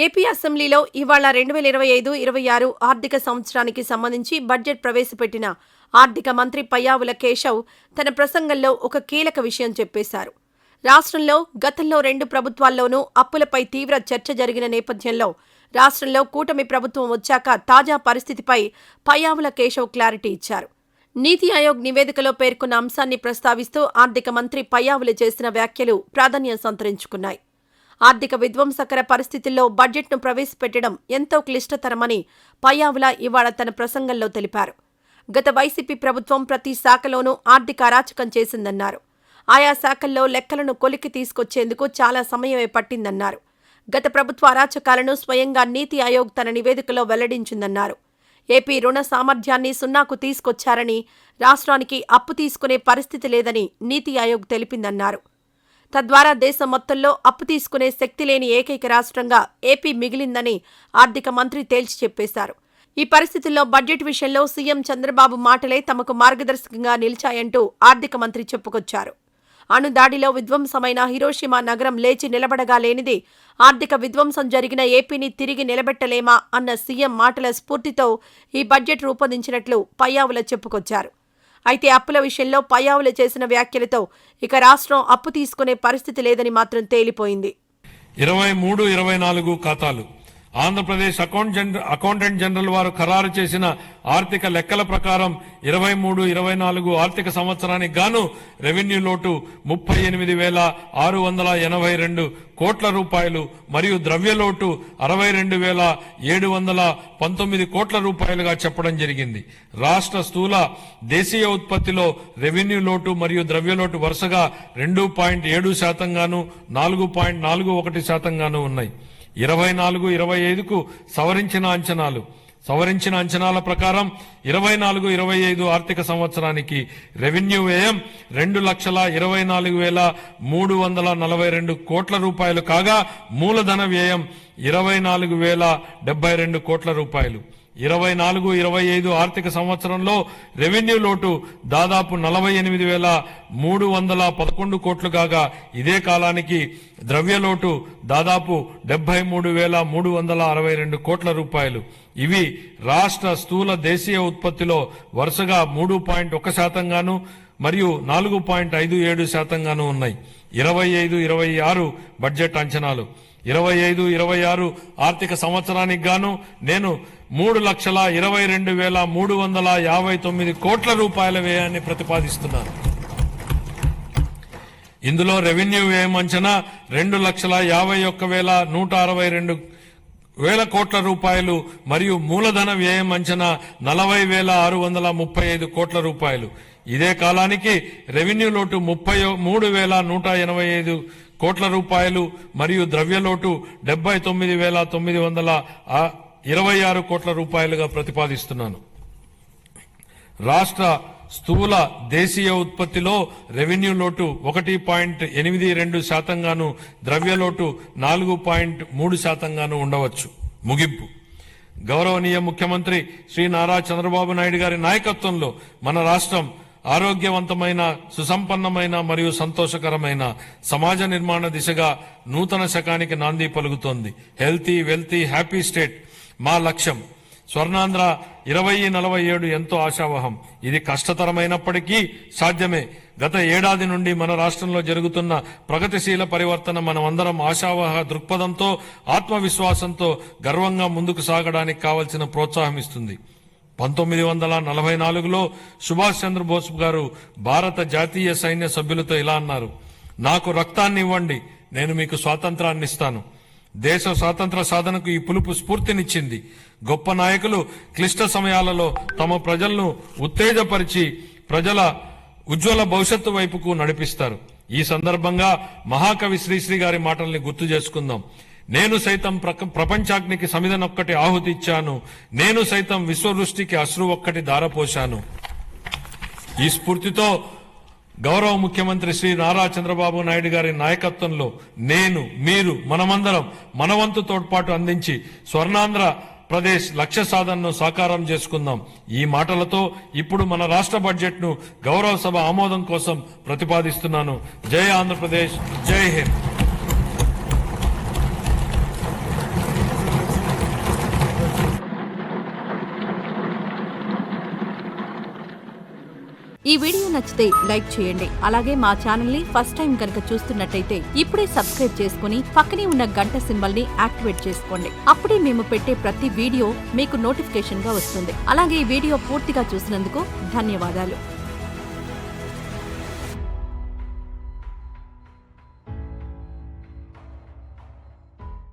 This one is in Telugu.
ఏపీ అసెంబ్లీలో ఇవాళ 2025-26 ఆర్థిక సంవత్సరానికి సంబంధించి బడ్జెట్ ప్రవేశపెట్టిన ఆర్థిక మంత్రి పయ్యావుల కేశవ్ తన ప్రసంగంలో ఒక కీలక విషయం చెప్పేశారు. రాష్ట్రంలో గతంలో 2 ప్రభుత్వాల్లోనూ అప్పులపై తీవ్ర చర్చ జరిగిన నేపథ్యంలో రాష్ట్రంలో కూటమి ప్రభుత్వం వచ్చాక తాజా పరిస్థితిపై పయ్యావుల కేశవ్ క్లారిటీ ఇచ్చారు. నీతి ఆయోగ్ నివేదికలో పేర్కొన్న అంశాన్ని ప్రస్తావిస్తూ ఆర్థిక మంత్రి పయ్యావుల చేసిన వ్యాఖ్యలు ప్రాధాన్యం సంతరించుకున్నాయి. ఆర్థిక విధ్వంసకర పరిస్థితుల్లో బడ్జెట్ను ప్రవేశపెట్టడం ఎంతో క్లిష్టతరమని పయ్యావుల ఇవాళ తన ప్రసంగంలో తెలిపారు. గత వైసీపీ ప్రభుత్వం ప్రతి శాఖలోనూ ఆర్థిక అరాచకం చేసిందన్నారు. ఆయా శాఖల్లో లెక్కలను కొలిక్కి తీసుకొచ్చేందుకు చాలా సమయమే పట్టిందన్నారు. గత ప్రభుత్వ అరాచకాలను స్వయంగా నీతి ఆయోగ్ తన నివేదికలో వెల్లడించిందన్నారు. ఏపీ రుణ సామర్థ్యాన్ని సున్నాకు తీసుకొచ్చారని, రాష్ట్రానికి అప్పు తీసుకునే పరిస్థితి లేదని నీతి ఆయోగ్ తెలిపిందన్నారు. తద్వారా దేశం మొత్తంలో అప్పు తీసుకునే శక్తి లేని ఏకైక రాష్ట్రంగా ఏపీ మిగిలిందని ఆర్థిక మంత్రి తేల్చి చెప్పేశారు. ఈ పరిస్థితుల్లో బడ్జెట్ విషయంలో సీఎం చంద్రబాబు మాటలే తమకు మార్గదర్శకంగా నిలిచాయంటూ ఆర్థిక మంత్రి చెప్పుకొచ్చారు. అణుదాడిలో విధ్వంసమైన హిరోషిమా నగరం లేచి నిలబడగా లేనిది ఆర్థిక విధ్వంసం జరిగిన ఏపీని తిరిగి నిలబెట్టలేమా అన్న సీఎం మాటల స్ఫూర్తితో ఈ బడ్జెట్ రూపొందించినట్లు పయ్యావుల చెప్పుకొచ్చారు. అయితే అప్పుల విషయంలో పయ్యావుల చేసిన వ్యాఖ్యలతో ఇక రాష్ట్రం అప్పు తీసుకునే పరిస్థితి లేదని మాత్రం తేలిపోయింది. 23-24 ఖాతాలు ఆంధ్రప్రదేశ్ అకౌంటెంట్ జనరల్ వారు ఖరారు చేసిన ఆర్థిక లెక్కల ప్రకారం 23-24 ఆర్థిక సంవత్సరానికి గాను రెవెన్యూ లోటు 38,682 కోట్ల రూపాయలు మరియు ద్రవ్యలోటు 62,719 కోట్ల రూపాయలుగా చెప్పడం జరిగింది. రాష్ట్ర స్థూల దేశీయ ఉత్పత్తిలో రెవెన్యూ లోటు మరియు ద్రవ్యలోటు వరుసగా 2.7% గాను 4.41% గాను ఉన్నాయి. 24-25కు సవరించిన అంచనాల ప్రకారం 24-25 ఆర్థిక సంవత్సరానికి రెవెన్యూ వ్యయం 2,24,342 కోట్ల రూపాయలు కాగా మూలధన వ్యయం 24,072 కోట్ల రూపాయలు. 24-25 ఆర్థిక సంవత్సరంలో రెవెన్యూ లోటు దాదాపు 48,311 కోట్లు కాగా ఇదే కాలానికి ద్రవ్యలోటు దాదాపు 73,362 కోట్ల రూపాయలు. ఇవి రాష్ట్ర స్థూల దేశీయ ఉత్పత్తిలో వరుసగా 3.1% గాను మరియు 4.57% గాను ఉన్నాయి. 25-26 బడ్జెట్ అంచనాలు 25-26 ఆర్థిక సంవత్సరానికి గాను నేను 3,22,359 కోట్ల రూపాయల వ్యయాన్ని ప్రతిపాదిస్తున్నాను. ఇందులో రెవెన్యూ వ్యయం అంచనా 2,51,162 కోట్ల రూపాయలు మరియు మూలధన వ్యయం అంచనా 40,635 కోట్ల రూపాయలు. ఇదే కాలానికి రెవెన్యూ లోటు 33,185 కోట్ల రూపాయలు మరియు ద్రవ్యలోటు 79,926 కోట్ల రూపాయలుగా ప్రతిపాదిస్తున్నాను. రాష్ట్ర స్థూల దేశీయ ఉత్పత్తిలో రెవెన్యూ లోటు 1.82% గాను ద్రవ్యలోటు 4.3% గాను ఉండవచ్చు. ముగింపు. గౌరవనీయ ముఖ్యమంత్రి శ్రీ నారా చంద్రబాబు నాయుడు గారి నాయకత్వంలో మన రాష్ట్రం ఆరోగ్యవంతమైన, సుసంపన్నమైన మరియు సంతోషకరమైన సమాజ నిర్మాణ దిశగా నూతన శకానికి నాంది పలుకుతోంది. హెల్తీ, వెల్తీ, హ్యాపీ స్టేట్ మా లక్ష్యం. స్వర్ణాంధ్ర 2047 ఎంతో ఆశావహం. ఇది కష్టతరమైనప్పటికీ సాధ్యమే. గత ఏడాది నుండి మన రాష్ట్రంలో జరుగుతున్న ప్రగతిశీల పరివర్తన మనమందరం ఆశావహ దృక్పథంతో, ఆత్మవిశ్వాసంతో గర్వంగా ముందుకు సాగడానికి కావలసిన ప్రోత్సాహం ఇస్తుంది. 1944లో సుభాష్ చంద్రబోస్ గారు భారత జాతీయ సైన్య సభ్యులతో ఇలా అన్నారు: నాకు రక్తాన్ని ఇవ్వండి, నేను మీకు స్వాతంత్రాన్ని ఇస్తాను. దేశ స్వాతంత్ర సాధనకు ఈ పిలుపు స్ఫూర్తినిచ్చింది. గొప్ప నాయకులు క్లిష్ట సమయాలలో తమ ప్రజలను ఉత్తేజపరిచి ప్రజల ఉజ్వల భవిష్యత్తు వైపుకు నడిపిస్తారు. ఈ సందర్భంగా మహాకవి శ్రీశ్రీ గారి మాటల్ని గుర్తు చేసుకుందాం. నేను సైతం ప్రపంచాగ్నికి సమిధనొక్కటి ఆహుతి ఇచ్చాను, నేను సైతం విశ్వవృష్టికి అశ్రు ఒక్కటి ధారపోశాను. ఈ స్ఫూర్తితో గౌరవ ముఖ్యమంత్రి శ్రీ నారా చంద్రబాబు నాయుడు గారి నాయకత్వంలో నేను, మీరు, మనమందరం మనవంతు తోడ్పాటు అందించి స్వర్ణాంధ్ర ప్రదేశ్ లక్ష్య సాధనను సాకారం చేసుకుందాం. ఈ మాటలతో ఇప్పుడు మన రాష్ట్ర బడ్జెట్ ను గౌరవ సభ ఆమోదం కోసం ప్రతిపాదిస్తున్నాను. జై ఆంధ్రప్రదేశ్, జై హింద్. ఈ వీడియో నచ్చితే లైక్ చేయండి. అలాగే మా ఛానల్ ని ఫస్ట్ టైం కనుక చూస్తున్నట్టయితే ఇప్పుడే సబ్స్క్రైబ్ చేసుకుని పక్కనే ఉన్న గంట సింబల్ ని యాక్టివేట్ చేసుకోండి. అప్పుడే మేము పెట్టే ప్రతి వీడియో మీకు నోటిఫికేషన్ గా వస్తుంది. అలాగే ఈ వీడియో పూర్తిగా చూసినందుకు ధన్యవాదాలు.